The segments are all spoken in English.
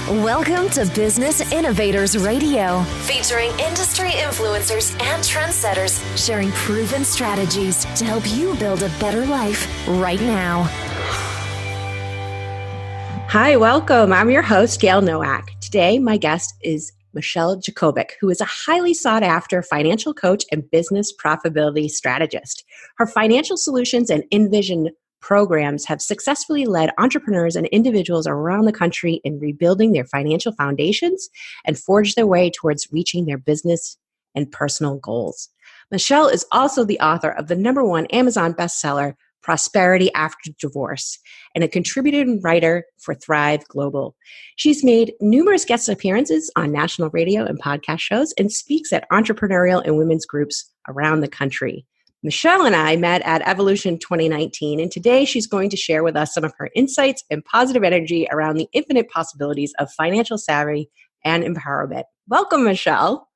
Welcome to Business Innovators Radio, featuring industry influencers and trendsetters sharing proven strategies to help you build a better life right now. Hi, welcome. I'm your host, Gail Nowak. Today, my guest is Michelle Jacobik, who is a highly sought-after financial coach and business profitability strategist. Her financial solutions and Envision programs have successfully led entrepreneurs and individuals around the country in rebuilding their financial foundations and forge their way towards reaching their business and personal goals. Michelle is also the author of the #1 Amazon bestseller, Prosperity After Divorce, and a contributing writer for Thrive Global. She's made numerous guest appearances on national radio and podcast shows and speaks at entrepreneurial and women's groups around the country. Michelle and I met at Evolution 2019, and today she's going to share with us some of her insights and positive energy around the infinite possibilities of financial savvy and empowerment. Welcome, Michelle.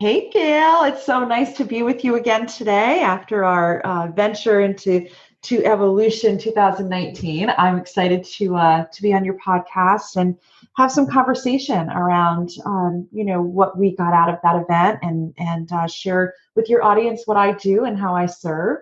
Hey, Gail. It's so nice to be with you again today after our venture into Evolution 2019. I'm excited to be on your podcast and have some conversation around, what we got out of that event and share with your audience what I do and how I serve.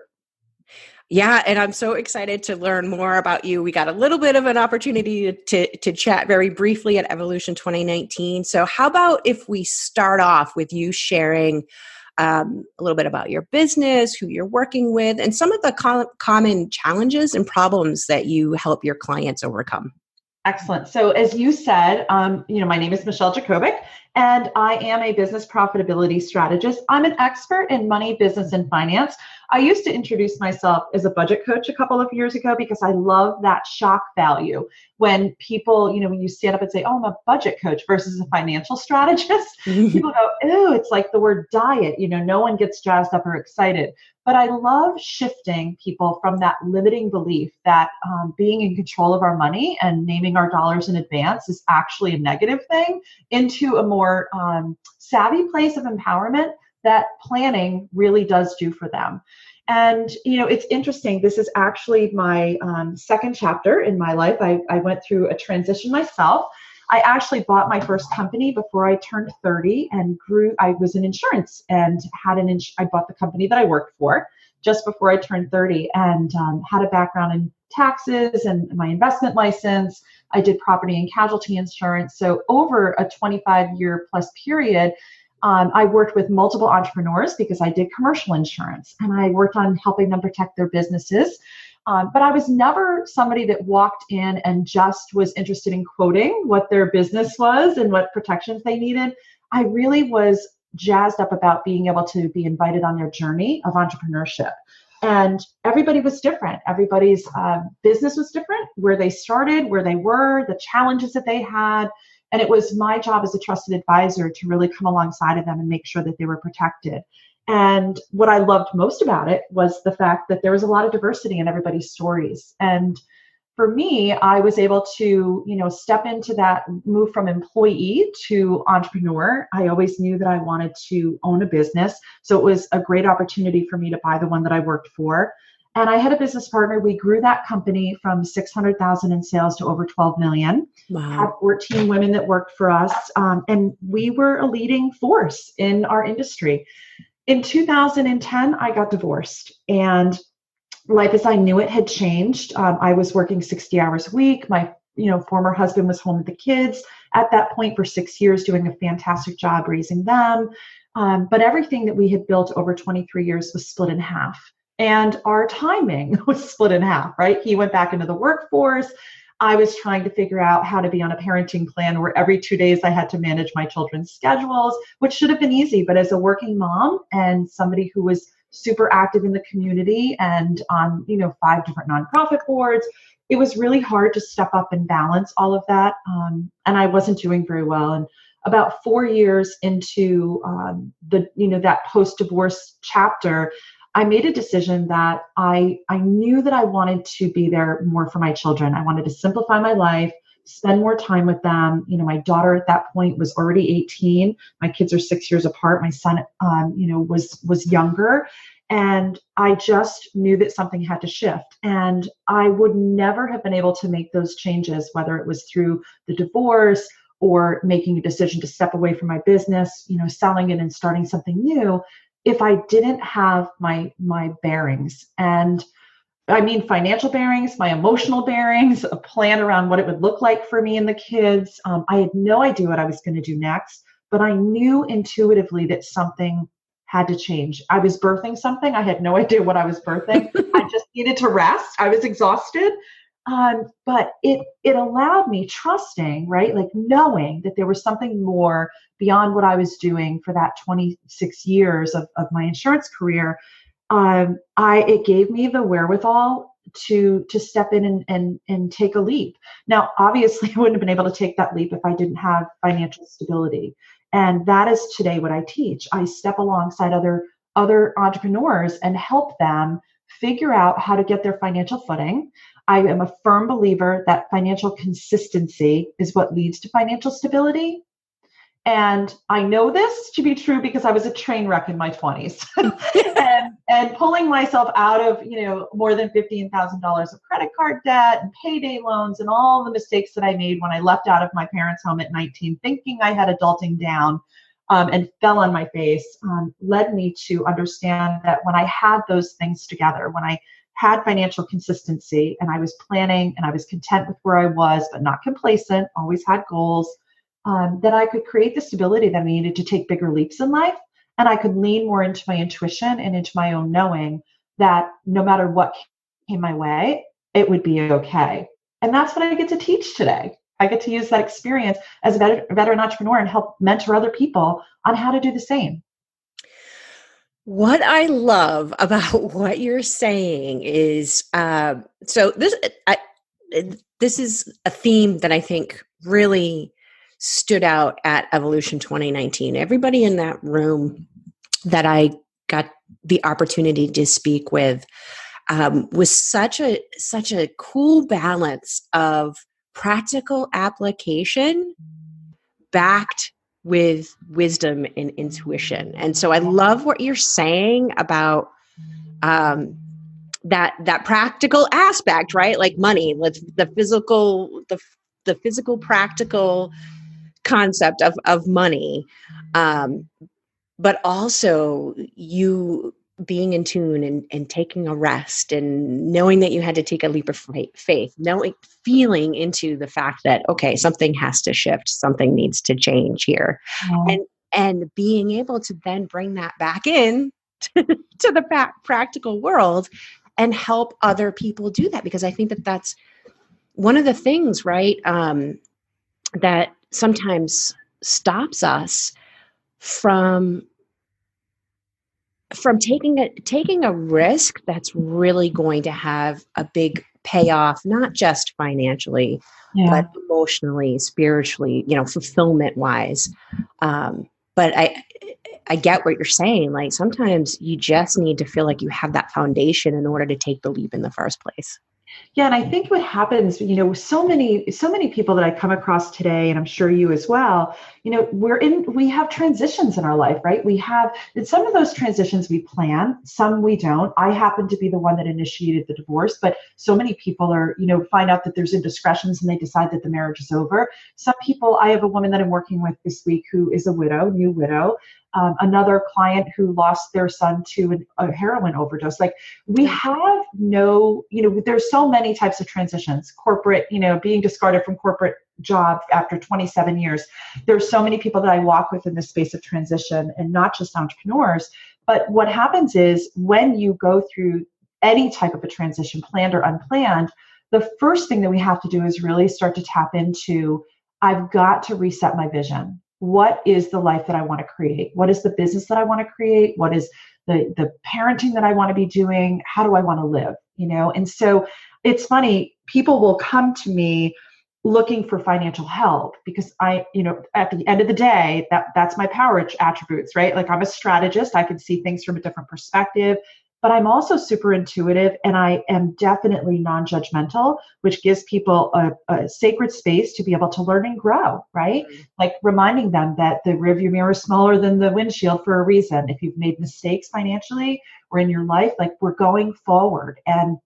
Yeah, and I'm so excited to learn more about you. We got a little bit of an opportunity to chat very briefly at Evolution 2019. So how about if we start off with you sharing a little bit about your business, who you're working with, and some of the common challenges and problems that you help your clients overcome. Excellent. So as you said, my name is Michelle Jacobik, and I am a business profitability strategist. I'm an expert in money, business, and finance. I used to introduce myself as a budget coach a couple of years ago because I love that shock value when people, when you stand up and say, oh, I'm a budget coach versus a financial strategist, people go, ew, it's like the word diet. No one gets jazzed up or excited. But I love shifting people from that limiting belief that being in control of our money and naming our dollars in advance is actually a negative thing into a more savvy place of empowerment that planning really does do for them. And, it's interesting. This is actually my second chapter in my life. I went through a transition myself. I actually bought my first company before I turned 30 and grew. I was in insurance and I bought the company that I worked for just before I turned 30 and had a background in taxes and my investment license. I did property and casualty insurance. So over a 25-year plus period, I worked with multiple entrepreneurs because I did commercial insurance and I worked on helping them protect their businesses. But I was never somebody that walked in and just was interested in quoting what their business was and what protections they needed. I really was jazzed up about being able to be invited on their journey of entrepreneurship. And everybody was different. Everybody's business was different, where they started, where they were, the challenges that they had. And it was my job as a trusted advisor to really come alongside of them and make sure that they were protected. And what I loved most about it was the fact that there was a lot of diversity in everybody's stories. And for me, I was able to, step into that move from employee to entrepreneur. I always knew that I wanted to own a business. So it was a great opportunity for me to buy the one that I worked for. And I had a business partner. We grew that company from 600,000 in sales to over 12 million. Wow. Had 14 women that worked for us. And we were a leading force in our industry. In 2010, I got divorced, and life as I knew it had changed. I was working 60 hours a week. My, former husband was home with the kids at that point for 6 years, doing a fantastic job raising them. But everything that we had built over 23 years was split in half. And our timing was split in half, right? He went back into the workforce. I was trying to figure out how to be on a parenting plan where every 2 days I had to manage my children's schedules, which should have been easy. But as a working mom and somebody who was super active in the community and on, 5 different nonprofit boards, it was really hard to step up and balance all of that. And I wasn't doing very well. And about 4 years into that post-divorce chapter, I made a decision that I knew that I wanted to be there more for my children. I wanted to simplify my life, spend more time with them. My daughter at that point was already 18. My kids are 6 years apart. My son, was younger. And I just knew that something had to shift. And I would never have been able to make those changes, whether it was through the divorce or making a decision to step away from my business, selling it and starting something new, if I didn't have my bearings. And I mean, financial bearings, my emotional bearings, a plan around what it would look like for me and the kids. I had no idea what I was going to do next, but I knew intuitively that something had to change. I was birthing something. I had no idea what I was birthing. I just needed to rest. I was exhausted. But it allowed me trusting, right? Like knowing that there was something more beyond what I was doing for that 26 years of my insurance career. It gave me the wherewithal to step in and take a leap. Now, obviously, I wouldn't have been able to take that leap if I didn't have financial stability. And that is today what I teach. I step alongside other entrepreneurs and help them figure out how to get their financial footing. I am a firm believer that financial consistency is what leads to financial stability. And I know this to be true because I was a train wreck in my 20s and pulling myself out of, more than $15,000 of credit card debt and payday loans and all the mistakes that I made when I left out of my parents' home at 19, thinking I had adulting down, and fell on my face, led me to understand that when I had those things together, when I had financial consistency and I was planning and I was content with where I was, but not complacent, always had goals, that I could create the stability that I needed to take bigger leaps in life. And I could lean more into my intuition and into my own knowing that no matter what came my way, it would be okay. And that's what I get to teach today. I get to use that experience as a veteran entrepreneur and help mentor other people on how to do the same. What I love about what you're saying is, so this is a theme that I think really stood out at Evolution 2019. Everybody in that room that I got the opportunity to speak with was such a cool balance of practical application backed with wisdom and intuition. And so I love what you're saying about that practical aspect, right? Like money, with the physical practical concept of money, but also you being in tune and taking a rest and knowing that you had to take a leap of faith, feeling into the fact that, okay, something has to shift, something needs to change here. Yeah. And being able to then bring that back in to the practical world and help other people do that. Because I think that that's one of the things, right, that sometimes stops us from taking a risk that's really going to have a big payoff, not just financially, but emotionally, spiritually, fulfillment wise. But I get what you're saying. Like sometimes you just need to feel like you have that foundation in order to take the leap in the first place. Yeah. And I think what happens, so many people that I come across today, and I'm sure you as well, we have transitions in our life, right? And some of those transitions we plan, some we don't. I happen to be the one that initiated the divorce, but so many people are, find out that there's indiscretions and they decide that the marriage is over. Some people, I have a woman that I'm working with this week who is a new widow. Another client who lost their son to a heroin overdose. Like we have there's so many types of transitions, corporate, being discarded from corporate job after 27 years. There's so many people that I walk with in this space of transition, and not just entrepreneurs. But what happens is when you go through any type of a transition, planned or unplanned, the first thing that we have to do is really start to tap into, I've got to reset my vision. What is the life that I want to create? What is the business that I want to create? What is the parenting that I want to be doing? How do I want to live? And so it's funny, people will come to me looking for financial help because at the end of the day, that's my power attributes, right? Like I'm a strategist. I can see things from a different perspective, but I'm also super intuitive, and I am definitely non-judgmental, which gives people a sacred space to be able to learn and grow, right? Mm-hmm. Like reminding them that the rearview mirror is smaller than the windshield for a reason. If you've made mistakes financially or in your life, like we're going forward, and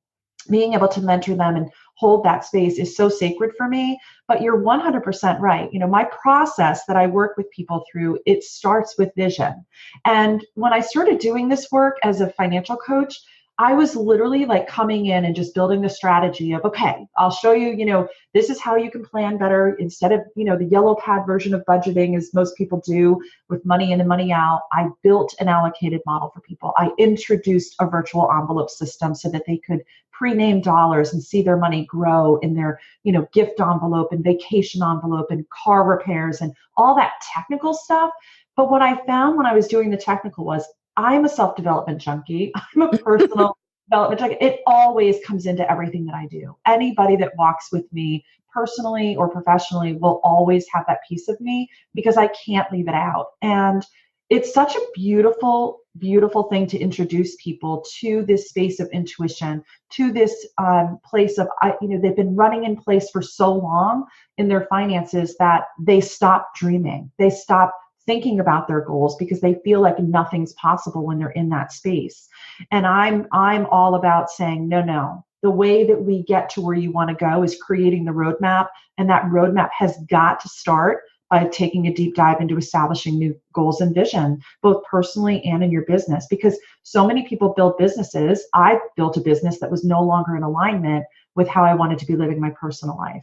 being able to mentor them and hold that space is so sacred for me. But you're 100% right. My process that I work with people through, it starts with vision. And when I started doing this work as a financial coach, I was literally like coming in and just building the strategy of, okay, I'll show you, this is how you can plan better instead of, the yellow pad version of budgeting as most people do with money in and money out. I built an allocated model for people. I introduced a virtual envelope system so that they could pre-name dollars and see their money grow in their, gift envelope and vacation envelope and car repairs and all that technical stuff. But what I found when I was doing the technical was I'm a self-development junkie. I'm a personal development junkie. It always comes into everything that I do. Anybody that walks with me personally or professionally will always have that piece of me because I can't leave it out. And it's such a beautiful, beautiful thing to introduce people to this space of intuition, to this place of, they've been running in place for so long in their finances that they stop dreaming. They stop thinking about their goals because they feel like nothing's possible when they're in that space. And I'm all about saying, no. The way that we get to where you want to go is creating the roadmap. And that roadmap has got to start by taking a deep dive into establishing new goals and vision, both personally and in your business. Because so many people build businesses. I built a business that was no longer in alignment with how I wanted to be living my personal life.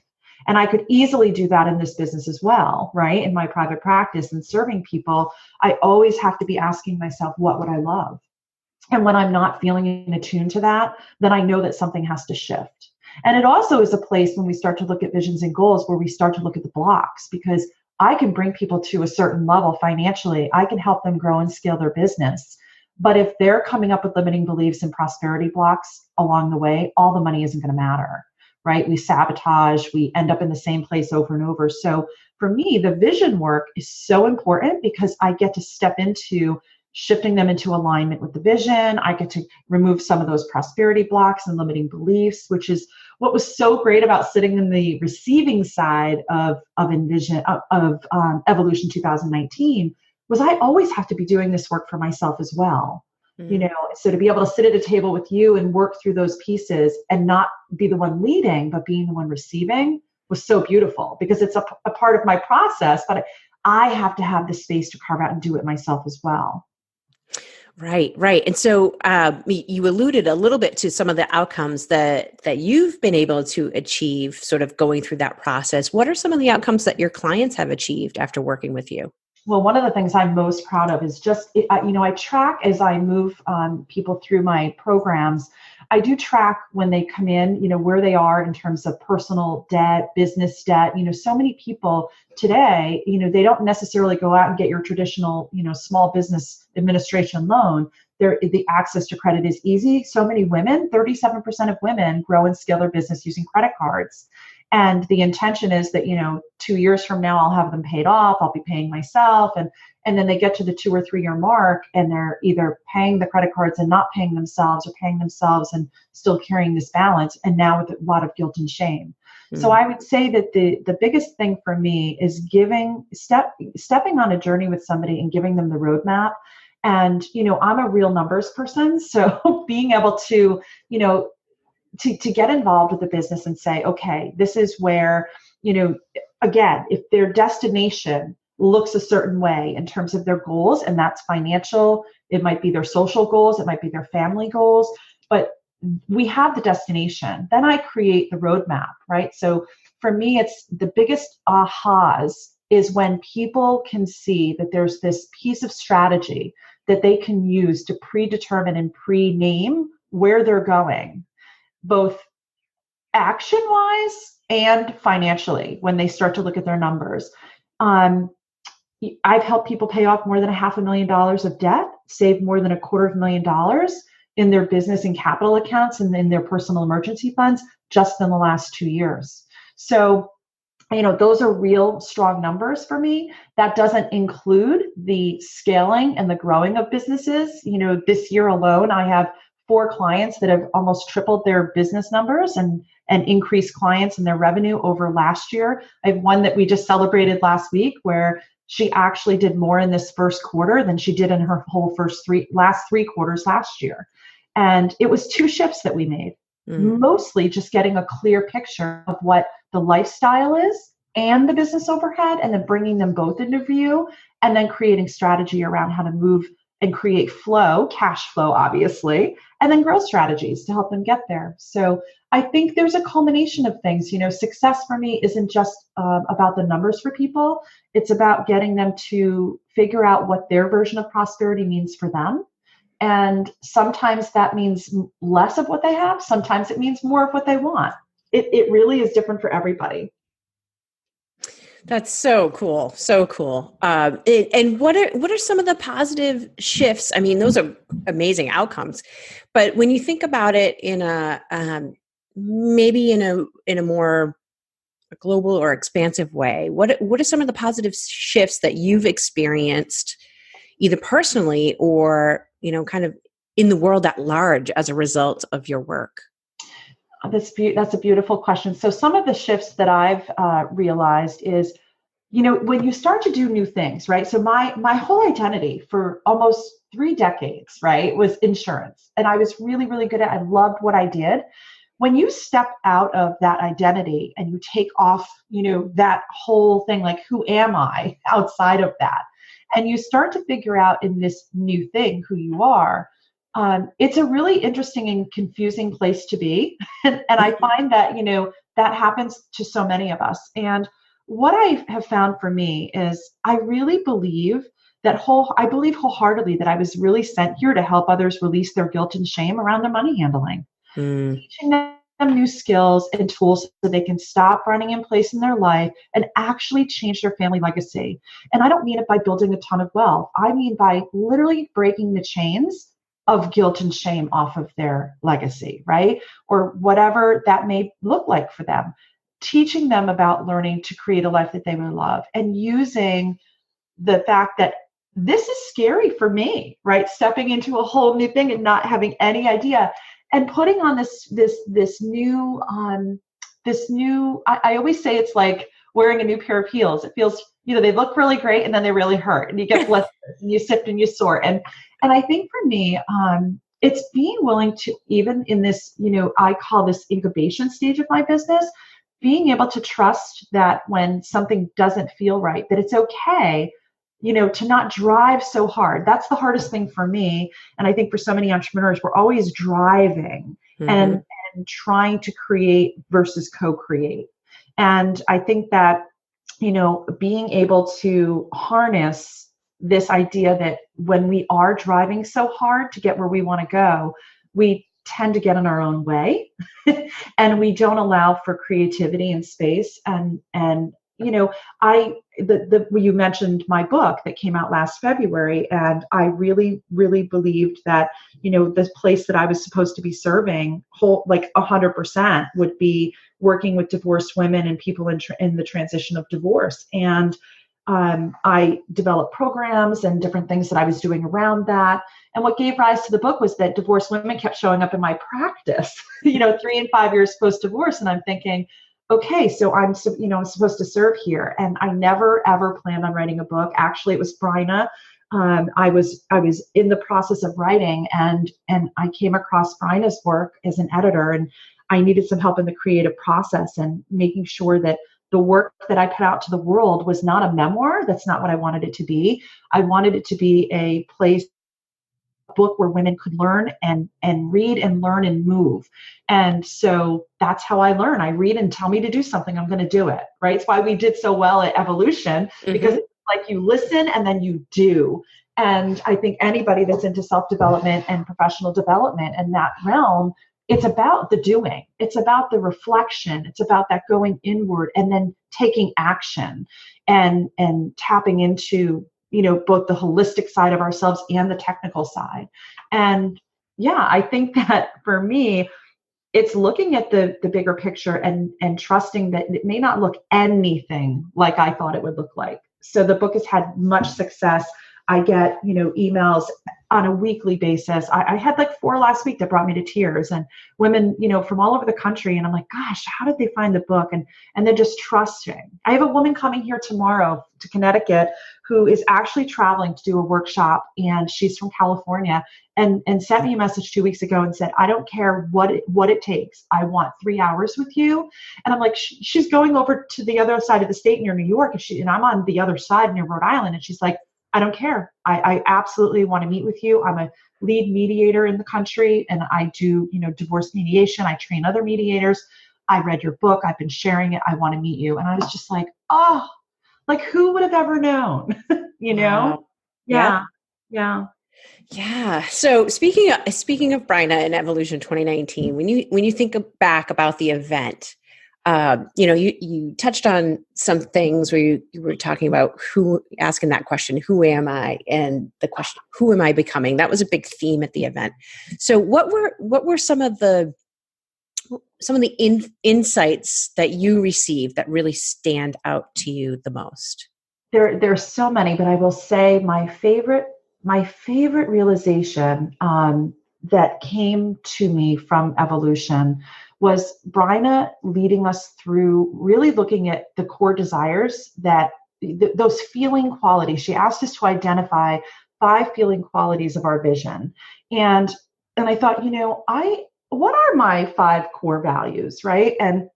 And I could easily do that in this business as well, right? In my private practice and serving people, I always have to be asking myself, what would I love? And when I'm not feeling in attune to that, then I know that something has to shift. And it also is a place when we start to look at visions and goals where we start to look at the blocks, because I can bring people to a certain level financially. I can help them grow and scale their business. But if they're coming up with limiting beliefs and prosperity blocks along the way, all the money isn't going to matter. Right? We sabotage, we end up in the same place over and over. So for me, the vision work is so important because I get to step into shifting them into alignment with the vision. I get to remove some of those prosperity blocks and limiting beliefs, which is what was so great about sitting in the receiving side of Evolution 2019 was I always have to be doing this work for myself as well. So to be able to sit at a table with you and work through those pieces and not be the one leading, but being the one receiving was so beautiful because it's a part of my process, but I have to have the space to carve out and do it myself as well. Right. And so you alluded a little bit to some of the outcomes that you've been able to achieve sort of going through that process. What are some of the outcomes that your clients have achieved after working with you? Well, one of the things I'm most proud of is just, I track as I move people through my programs. I do track when they come in, where they are in terms of personal debt, business debt. So many people today, they don't necessarily go out and get your traditional, small business administration loan. The access to credit is easy. So many women, 37% of women grow and scale their business using credit cards. And the intention is that, 2 years from now, I'll have them paid off. I'll be paying myself. And then they get to the 2 or 3 year mark and they're either paying the credit cards and not paying themselves or paying themselves and still carrying this balance. And now with a lot of guilt and shame. Mm-hmm. So I would say that the biggest thing for me is stepping on a journey with somebody and giving them the roadmap. And, I'm a real numbers person. So being able to, to get involved with the business and say, okay, this is where, again, if their destination looks a certain way in terms of their goals, and that's financial, it might be their social goals, it might be their family goals, but we have the destination. Then I create the roadmap, right? So for me, it's the biggest ahas is when people can see that there's this piece of strategy that they can use to predetermine and pre-name where they're going, both action-wise and financially, when they start to look at their numbers. I've helped people pay off more than $500,000 of debt, save more than $250,000 in their business and capital accounts and in their personal emergency funds just in the last 2 years. So, those are real strong numbers for me. That doesn't include the scaling and the growing of businesses. This year alone, I have 4 clients that have almost tripled their business numbers and increased clients and their revenue over last year. I have one that we just celebrated last week where she actually did more in this first quarter than she did in her whole last three quarters last year. And it was 2 shifts that we made. mostly just getting a clear picture of what the lifestyle is and the business overhead, and then bringing them both into view, and then creating strategy around how to move and create flow, cash flow, obviously, and then growth strategies to help them get there. So I think there's a culmination of things. Success for me isn't just about the numbers for people. It's about getting them to figure out what their version of prosperity means for them. And sometimes that means less of what they have. Sometimes it means more of what they want. It really is different for everybody. That's so cool. So cool. And what are some of the positive shifts? I mean, those are amazing outcomes, but when you think about it in a, maybe in a more global or expansive way, what are some of the positive shifts that you've experienced either personally or, kind of in the world at large as a result of your work? That's a beautiful question. So some of the shifts that I've realized is, when you start to do new things, right? So my whole identity for almost 3 decades, right, was insurance. And I was really, really good at it. I loved what I did. When you step out of that identity and you take off, that whole thing, like, who am I outside of that? And you start to figure out in this new thing who you are. It's a really interesting and confusing place to be. And I find that, that happens to so many of us. And what I have found for me is I really believe I believe wholeheartedly that I was really sent here to help others release their guilt and shame around their money handling. Teaching them new skills and tools so they can stop running in place in their life and actually change their family legacy. And I don't mean it by building a ton of wealth. I mean by literally breaking the chains of guilt and shame off of their legacy, right? Or whatever that may look like for them. Teaching them about learning to create a life that they would love, and using the fact that this is scary for me, right? Stepping into a whole new thing and not having any idea, and putting on this new, I always say it's like wearing a new pair of heels. It feels, they look really great and then they really hurt, and you get blisters and you sip and you soar. And I think for me, it's being willing to, even in this, I call this incubation stage of my business, being able to trust that when something doesn't feel right, that it's okay, to not drive so hard. That's the hardest thing for me. And I think for so many entrepreneurs, we're always driving and trying to create versus co-create. And I think that, being able to harness this idea that when we are driving so hard to get where we want to go, we tend to get in our own way and we don't allow for creativity and space. And you mentioned my book that came out last February, and I really, really believed that, the place that I was supposed to be serving 100% would be working with divorced women and people in the transition of divorce. And I developed programs and different things that I was doing around that. And what gave rise to the book was that divorced women kept showing up in my practice, 3 and 5 years post-divorce. And I'm thinking, okay, so I'm supposed to serve here. And I never, ever planned on writing a book. Actually, it was Bryna. I was in the process of writing, and I came across Bryna's work as an editor, and I needed some help in the creative process and making sure that the work that I put out to the world was not a memoir. That's not what I wanted it to be. I wanted it to be a book where women could learn and read and learn and move. And so that's how I learn. I read and tell me to do something, I'm going to do it, right? It's why we did so well at Evolution, because it's like you listen and then you do. And I think anybody that's into self-development and professional development in that realm, it's about the doing. It's about the reflection. It's about that going inward and then taking action and tapping into, both the holistic side of ourselves and the technical side. And yeah, I think that for me, it's looking at the bigger picture and trusting that it may not look anything like I thought it would look like. So the book has had much success. I get, emails on a weekly basis. I had like 4 last week that brought me to tears, and women, from all over the country. And I'm like, gosh, how did they find the book? And they're just trusting. I have a woman coming here tomorrow to Connecticut who is actually traveling to do a workshop, and she's from California, and sent me a message 2 weeks ago and said, I don't care what it takes. I want 3 hours with you. And I'm like, she's going over to the other side of the state near New York, and I'm on the other side near Rhode Island. And she's like, I don't care. I absolutely want to meet with you. I'm a lead mediator in the country, and I do, divorce mediation. I train other mediators. I read your book. I've been sharing it. I want to meet you. And I was just like, oh, like who would have ever known, Wow. Yeah. Yeah. Yeah. So speaking of Bryna and Evolution 2019, when you think back about the event, you touched on some things where you were talking about asking that question, who am I? And the question, who am I becoming? That was a big theme at the event. So what were some of the insights that you received that really stand out to you the most? There's so many, but I will say my favorite realization that came to me from Evolution was Bryna leading us through really looking at the core desires, that those feeling qualities. She asked us to identify 5 feeling qualities of our vision. And I thought, what are my 5 core values, right? And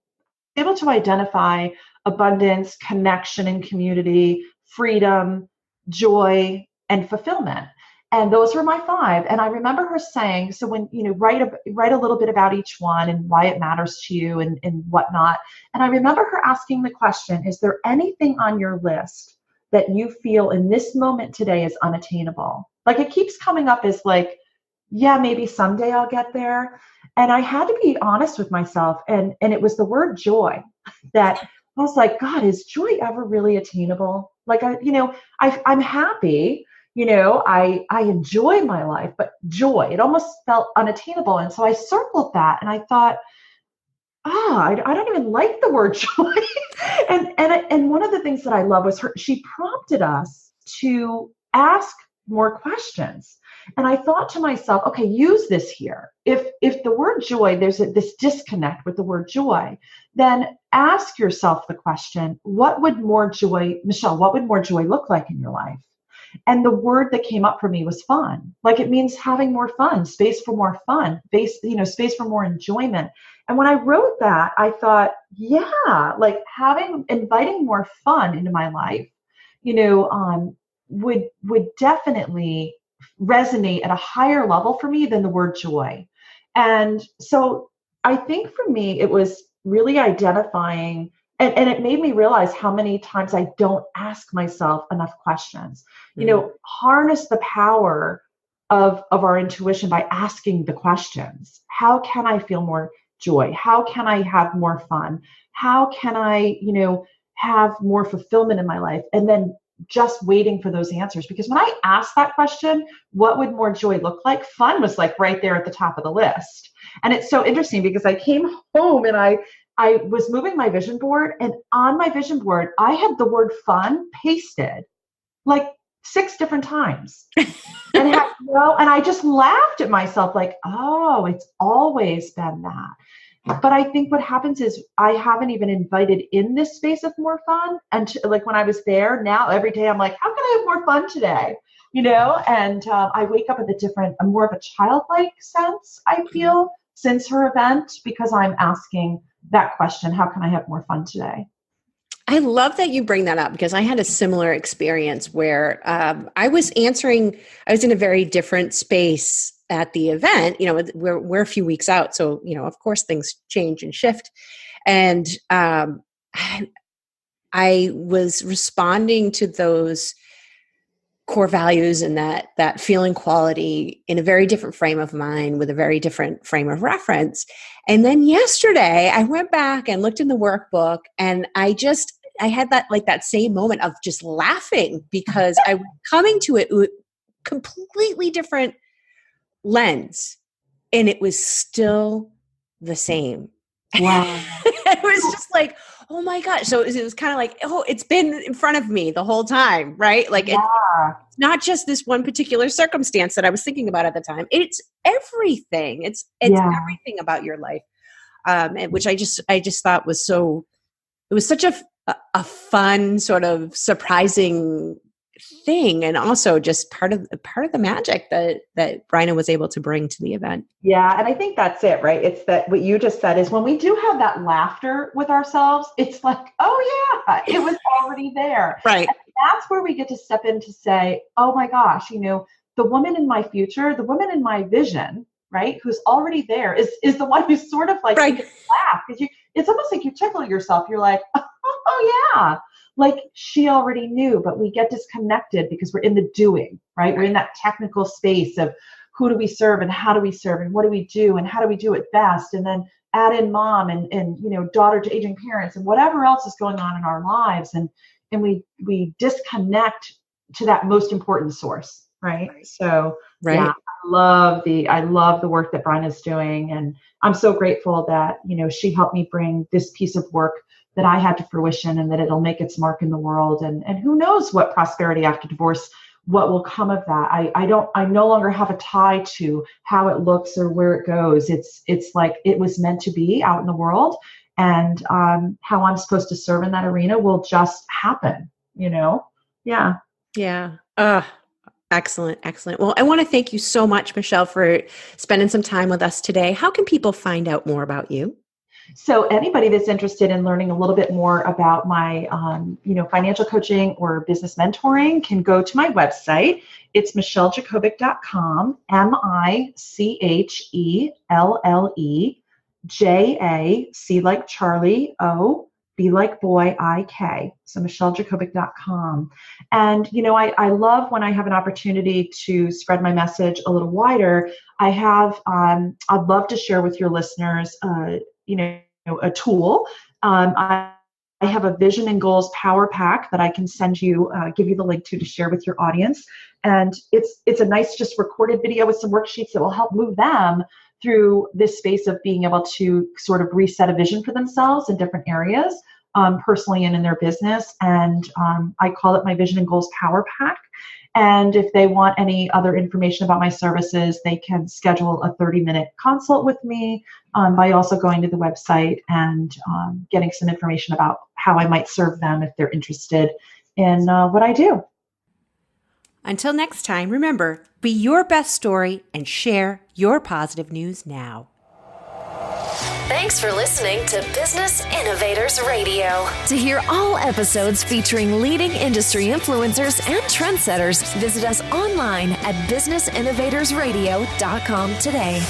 able to identify abundance, connection and community, freedom, joy, and fulfillment. And those were my 5. And I remember her saying, so when, write a little bit about each one and why it matters to you and whatnot. And I remember her asking the question, is there anything on your list that you feel in this moment today is unattainable? Like it keeps coming up as like, yeah, maybe someday I'll get there. And I had to be honest with myself. And it was the word joy that I was like, God, is joy ever really attainable? Like, I'm happy. I enjoy my life, but joy, it almost felt unattainable. And so I circled that and I thought, I don't even like the word joy. and one of the things that I love was she prompted us to ask more questions. And I thought to myself, okay, use this here. If the word joy, there's this disconnect with the word joy, then ask yourself the question, what would more joy look like in your life? And the word that came up for me was fun. Like it means having more fun, space for more fun, space for more enjoyment. And when I wrote that, I thought, yeah, like inviting more fun into my life, would definitely resonate at a higher level for me than the word joy. And so I think for me, it was really identifying, and it made me realize how many times I don't ask myself enough questions. Harness the power of our intuition by asking the questions. How can I feel more joy? How can I have more fun? How can I, have more fulfillment in my life? And then just waiting for those answers. Because when I asked that question, what would more joy look like? Fun was like right there at the top of the list. And it's so interesting because I came home and I was moving my vision board, and on my vision board, I had the word fun pasted like 6 different times. And I just laughed at myself like, oh, it's always been that. But I think what happens is I haven't even invited in this space of more fun. And like when I was there, now every day I'm like, how can I have more fun today? And I wake up with more of a childlike sense, I feel, since her event, because I'm asking that question, how can I have more fun today? I love that you bring that up because I had a similar experience where I was in a very different space at the event. We're a few weeks out. So, of course things change and shift. And I was responding to those core values and that feeling quality in a very different frame of mind with a very different frame of reference. And then yesterday I went back and looked in the workbook and I had that same moment of just laughing because I was coming to it with completely different lens and it was still the same. Wow. It was just like, Oh my gosh. So it was kind of like, oh, it's been in front of me the whole time, right? Like it's not just this one particular circumstance that I was thinking about at the time. It's everything. It's everything about your life. Which I just thought was it was such a fun sort of surprising thing, and also just part of the magic that Bryna was able to bring to the event. Yeah, and I think that's it, right? It's that what you just said is when we do have that laughter with ourselves, it's like, oh yeah, it was already there. Right. And that's where we get to step in to say, oh my gosh, the woman in my future, the woman in my vision, right, who's already there is the one who's sort of like, right. You laugh because it's almost like you tickle yourself. You're like, oh yeah. Like she already knew, but we get disconnected because we're in the doing, right? We're in that technical space of who do we serve and how do we serve and what do we do and how do we do it best? And then add in mom and daughter to aging parents and whatever else is going on in our lives. And we disconnect to that most important source, right? So yeah, I love the work that Bryna is doing. And I'm so grateful that, she helped me bring this piece of work that I had to fruition and that it'll make its mark in the world. And who knows what prosperity after divorce, what will come of that. I no longer have a tie to how it looks or where it goes. It's like it was meant to be out in the world, and how I'm supposed to serve in that arena will just happen, Yeah. Yeah. Excellent. Well, I want to thank you so much, Michelle, for spending some time with us today. How can people find out more about you? So anybody that's interested in learning a little bit more about my, financial coaching or business mentoring can go to my website. It's michellejacobik.com, MICHELLE, C like Charlie, O, B like boy, I-K. So michellejacobik.com. And, I love when I have an opportunity to spread my message a little wider. I'd love to share with your listeners, a tool. I have a vision and goals power pack that I can send you, give you the link to share with your audience. And it's a nice just recorded video with some worksheets that will help move them through this space of being able to sort of reset a vision for themselves in different areas, personally and in their business. And I call it my vision and goals power pack. And if they want any other information about my services, they can schedule a 30-minute consult with me by also going to the website and getting some information about how I might serve them if they're interested in what I do. Until next time, remember, be your best story and share your positive news now. Thanks for listening to Business Innovators Radio. To hear all episodes featuring leading industry influencers and trendsetters, visit us online at businessinnovatorsradio.com today.